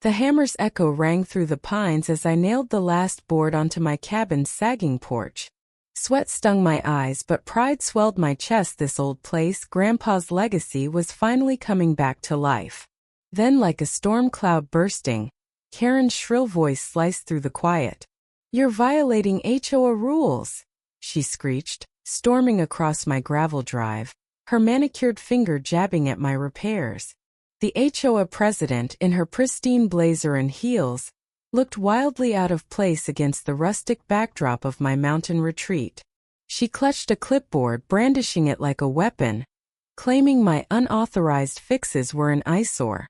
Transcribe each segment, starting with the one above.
The hammer's echo rang through the pines as I nailed the last board onto my cabin's sagging porch. Sweat stung my eyes, but pride swelled my chest. This old place, Grandpa's legacy, was finally coming back to life. Then, like a storm cloud bursting, Karen's shrill voice sliced through the quiet. "You're violating HOA rules," she screeched, storming across my gravel drive, her manicured finger jabbing at my repairs. The HOA president, in her pristine blazer and heels, looked wildly out of place against the rustic backdrop of my mountain retreat. She clutched a clipboard, brandishing it like a weapon, claiming my unauthorized fixes were an eyesore.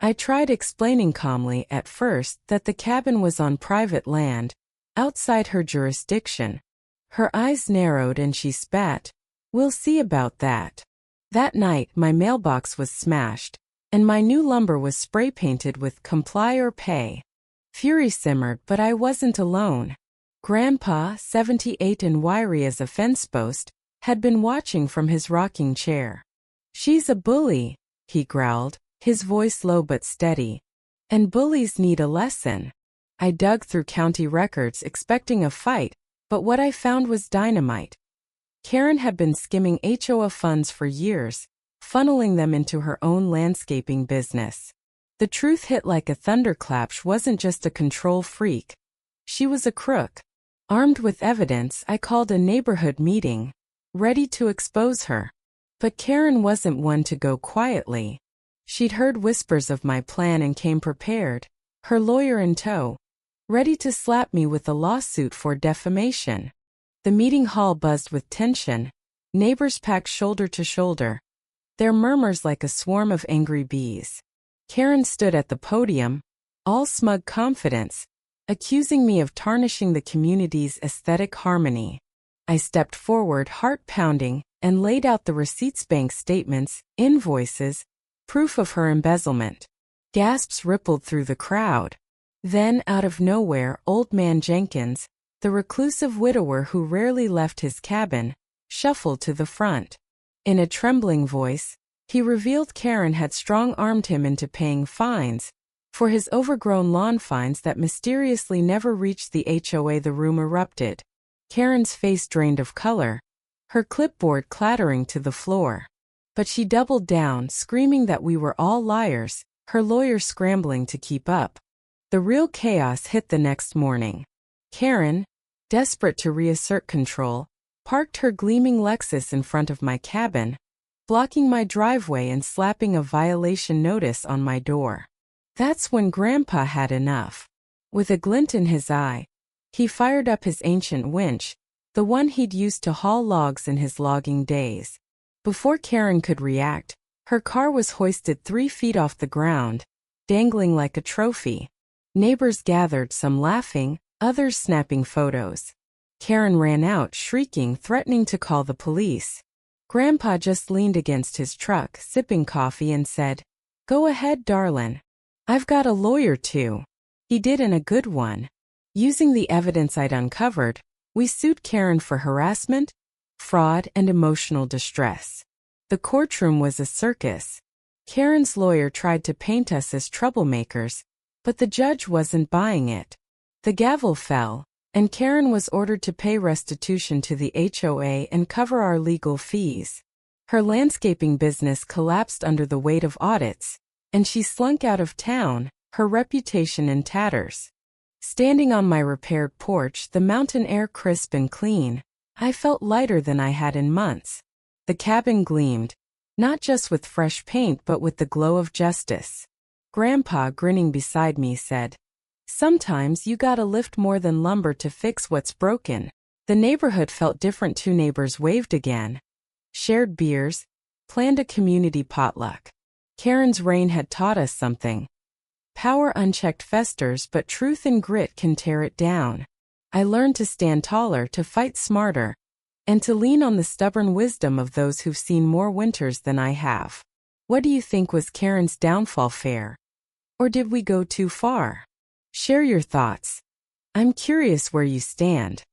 I tried explaining calmly at first that the cabin was on private land, outside her jurisdiction. Her eyes narrowed and she spat, "We'll see about that." That night, my mailbox was smashed, and my new lumber was spray-painted with "Comply or Pay." Fury simmered, but I wasn't alone. Grandpa, 78 and wiry as a fence post, had been watching from his rocking chair. "She's a bully," he growled, his voice low but steady. "And bullies need a lesson." I dug through county records expecting a fight, but what I found was dynamite. Karen had been skimming HOA funds for years, funneling them into her own landscaping business. The truth hit like a thunderclap. She wasn't just a control freak. She was a crook. Armed with evidence, I called a neighborhood meeting, ready to expose her. But Karen wasn't one to go quietly. She'd heard whispers of my plan and came prepared, her lawyer in tow, ready to slap me with a lawsuit for defamation. The meeting hall buzzed with tension, neighbors packed shoulder to shoulder, their murmurs like a swarm of angry bees. Karen stood at the podium, all smug confidence, accusing me of tarnishing the community's aesthetic harmony. I stepped forward, heart pounding, and laid out the receipts, bank statements, invoices, proof of her embezzlement. Gasps rippled through the crowd. Then, out of nowhere, old man Jenkins, the reclusive widower who rarely left his cabin, shuffled to the front. In a trembling voice, he revealed Karen had strong-armed him into paying fines for his overgrown lawn, fines that mysteriously never reached the HOA. The room erupted. Karen's face drained of color, her clipboard clattering to the floor. But she doubled down, screaming that we were all liars, her lawyer scrambling to keep up. The real chaos hit the next morning. Karen, desperate to reassert control, parked her gleaming Lexus in front of my cabin, blocking my driveway and slapping a violation notice on my door. That's when Grandpa had enough. With a glint in his eye, he fired up his ancient winch, the one he'd used to haul logs in his logging days. Before Karen could react, her car was hoisted 3 feet off the ground, dangling like a trophy. Neighbors gathered, some laughing, others snapping photos. Karen ran out, shrieking, threatening to call the police. Grandpa just leaned against his truck, sipping coffee, and said, "Go ahead, darlin'. I've got a lawyer too." He did, and a good one. Using the evidence I'd uncovered, we sued Karen for harassment, fraud, and emotional distress. The courtroom was a circus. Karen's lawyer tried to paint us as troublemakers, but the judge wasn't buying it. The gavel fell, and Karen was ordered to pay restitution to the HOA and cover our legal fees. Her landscaping business collapsed under the weight of audits, and she slunk out of town, her reputation in tatters. Standing on my repaired porch, the mountain air crisp and clean, I felt lighter than I had in months. The cabin gleamed, not just with fresh paint but with the glow of justice. Grandpa, grinning beside me, said, "Sometimes you gotta lift more than lumber to fix what's broken." The neighborhood felt different. 2 neighbors waved again, shared beers, planned a community potluck. Karen's reign had taught us something. Power unchecked festers, but truth and grit can tear it down. I learned to stand taller, to fight smarter, and to lean on the stubborn wisdom of those who've seen more winters than I have. What do you think was Karen's downfall, fair? Or did we go too far? Share your thoughts. I'm curious where you stand.